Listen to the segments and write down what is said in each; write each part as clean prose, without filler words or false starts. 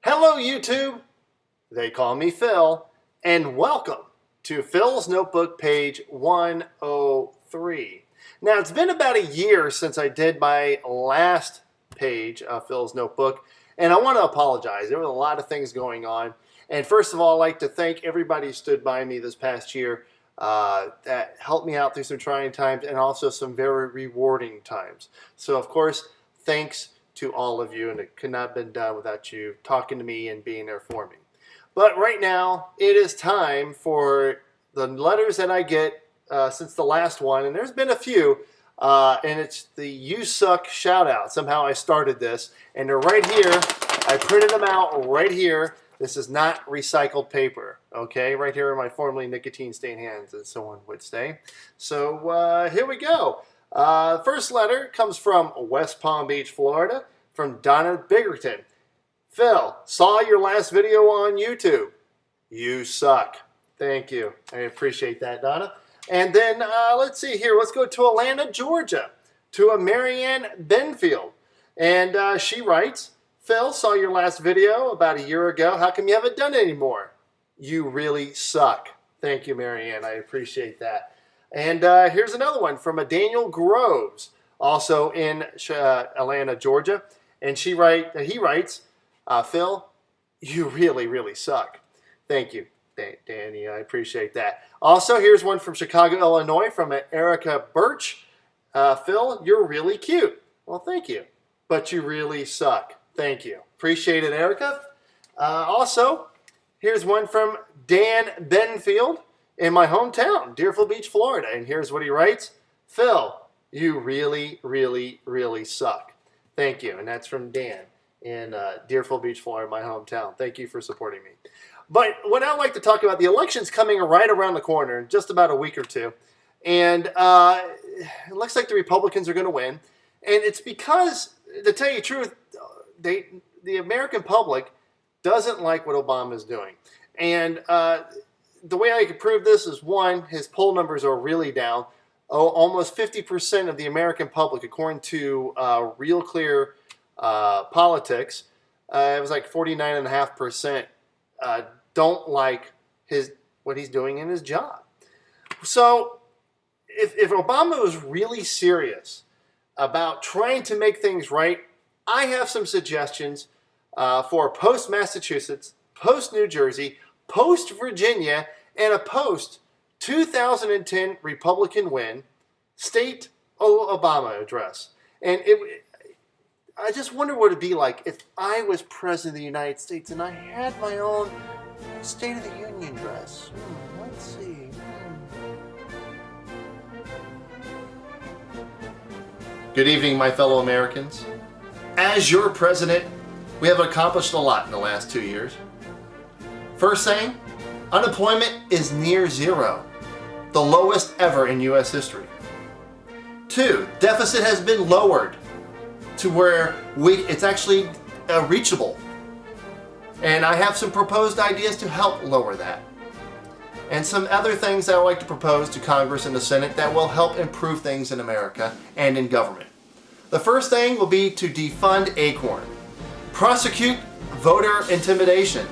Hello YouTube, they call me Phil, and welcome to Phil's Notebook page 103. Now it's been about a year since I did my last page of Phil's Notebook, and I want to apologize. There were a lot of things going on, and first of all I'd like to thank everybody who stood by me this past year that helped me out through some trying times and also some very rewarding times. So of course, thanks to all of you, and it could not have been done without you talking to me and being there for me. But right now, it is time for the letters that I get since the last one, and there's been a few, and it's the You Suck shout out. Somehow I started this, and they're right here. I printed them out right here. This is not recycled paper, okay? Right here are my formerly nicotine-stained hands, as someone would say. So here we go. First letter comes from West Palm Beach, Florida, from Donna Biggerton. Phil, saw your last video on YouTube. You suck. Thank you. I appreciate that, Donna. And then let's see here. Let's go to Atlanta, Georgia, to a Marianne Benfield. And she writes, Phil, saw your last video about a year ago. How come you haven't done it anymore? You really suck. Thank you, Marianne. I appreciate that. And here's another one from a Daniel Groves, also in Atlanta, Georgia. And he writes, Phil, you really, really suck. Thank you, Danny. I appreciate that. Also, here's one from Chicago, Illinois, from Erica Birch. Phil, you're really cute. Well, thank you. But you really suck. Thank you. Appreciate it, Erica. Also, here's one from Dan Benfield in my hometown, Deerfield Beach, Florida. And here's what he writes. Phil, you really, really, really suck. Thank you. And that's from Dan in Deerfield Beach, Florida, my hometown. Thank you for supporting me. But what I'd like to talk about, the election's coming right around the corner in just about a week or two. And it looks like the Republicans are going to win. And it's because, to tell you the truth, the American public doesn't like what Obama is doing. And the way I could prove this is, one, his poll numbers are really down. Almost 50% of the American public, according to Real Clear Politics, it was like 49.5%, don't like what he's doing in his job. So if Obama was really serious about trying to make things right, I have some suggestions for post-Massachusetts, post-New Jersey, post-Virginia, and a post-2010 Republican win state Obama address. And I just wonder what it'd be like if I was president of the United States and I had my own State of the Union address. Let's see. Good evening, my fellow Americans. As your president, we have accomplished a lot in the last 2 years. First thing, unemployment is near zero, the lowest ever in U.S. history. 2, deficit has been lowered to where it's actually reachable. And I have some proposed ideas to help lower that. And some other things that I would like to propose to Congress and the Senate that will help improve things in America and in government. The first thing will be to defund ACORN, prosecute voter intimidation,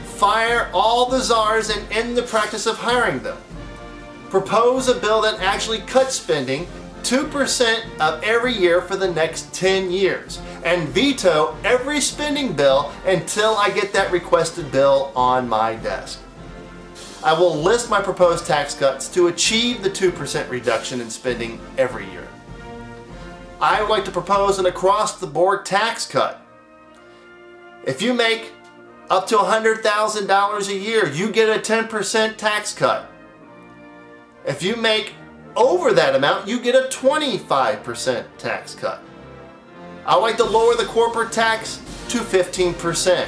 fire all the czars and end the practice of hiring them. Propose a bill that actually cuts spending 2% of every year for the next 10 years and veto every spending bill until I get that requested bill on my desk. I will list my proposed tax cuts to achieve the 2% reduction in spending every year. I would like to propose an across-the-board tax cut. If you make up to $100,000 a year, you get a 10% tax cut. If you make over that amount, you get a 25% tax cut. I would like to lower the corporate tax to 15%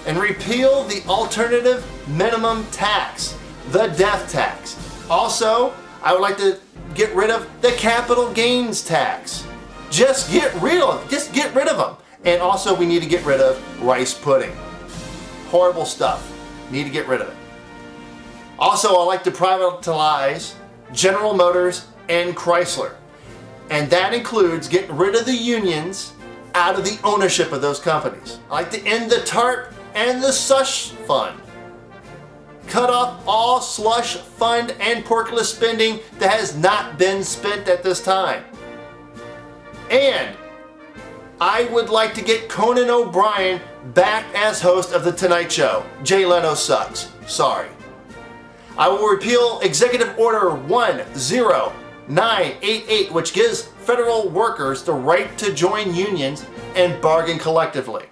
and repeal the alternative minimum tax, the death tax. Also, I would like to get rid of the capital gains tax. Just get rid of them. And also, we need to get rid of rice pudding. Horrible stuff. Need to get rid of it. Also, I'd like to privatize General Motors and Chrysler. And that includes getting rid of the unions out of the ownership of those companies. I'd like to end the TARP and the slush fund. Cut off all slush fund and porkless spending that has not been spent at this time. And I would like to get Conan O'Brien back as host of The Tonight Show. Jay Leno sucks. Sorry. I will repeal Executive Order 10988, which gives federal workers the right to join unions and bargain collectively.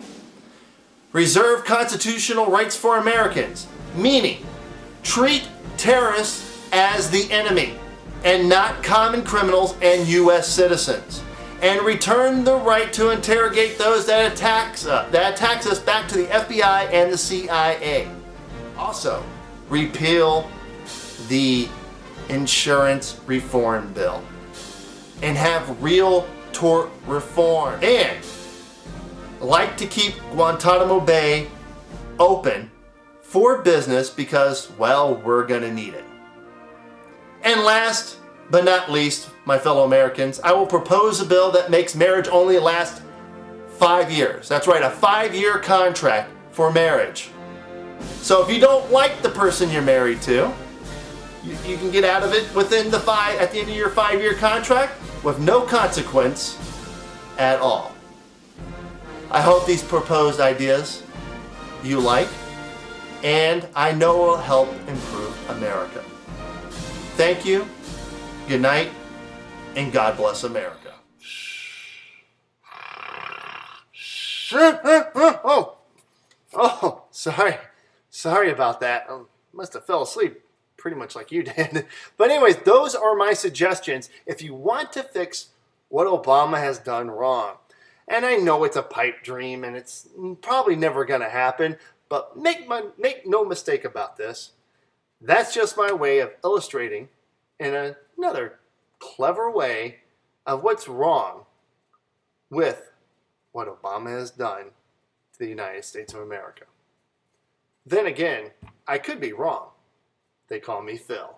Reserve constitutional rights for Americans, meaning treat terrorists as the enemy and not common criminals and U.S. citizens. And return the right to interrogate those that attacks us back to the FBI and the CIA. Also, repeal the insurance reform bill and have real tort reform. And like to keep Guantanamo Bay open for business because, well, we're gonna need it. And last but not least, my fellow Americans, I will propose a bill that makes marriage only last 5 years. That's right, a 5-year contract for marriage. So if you don't like the person you're married to, you can get out of it within at the end of your 5-year contract with no consequence at all. I hope these proposed ideas you like, and I know will help improve America. Thank you, good night, and God bless America. Oh, sorry about that. I must have fell asleep pretty much like you did. But anyways, those are my suggestions if you want to fix what Obama has done wrong. And I know it's a pipe dream and it's probably never going to happen, but make no mistake about this. That's just my way of illustrating in another clever way of what's wrong with what Obama has done to the United States of America. Then again, I could be wrong. They call me Phil.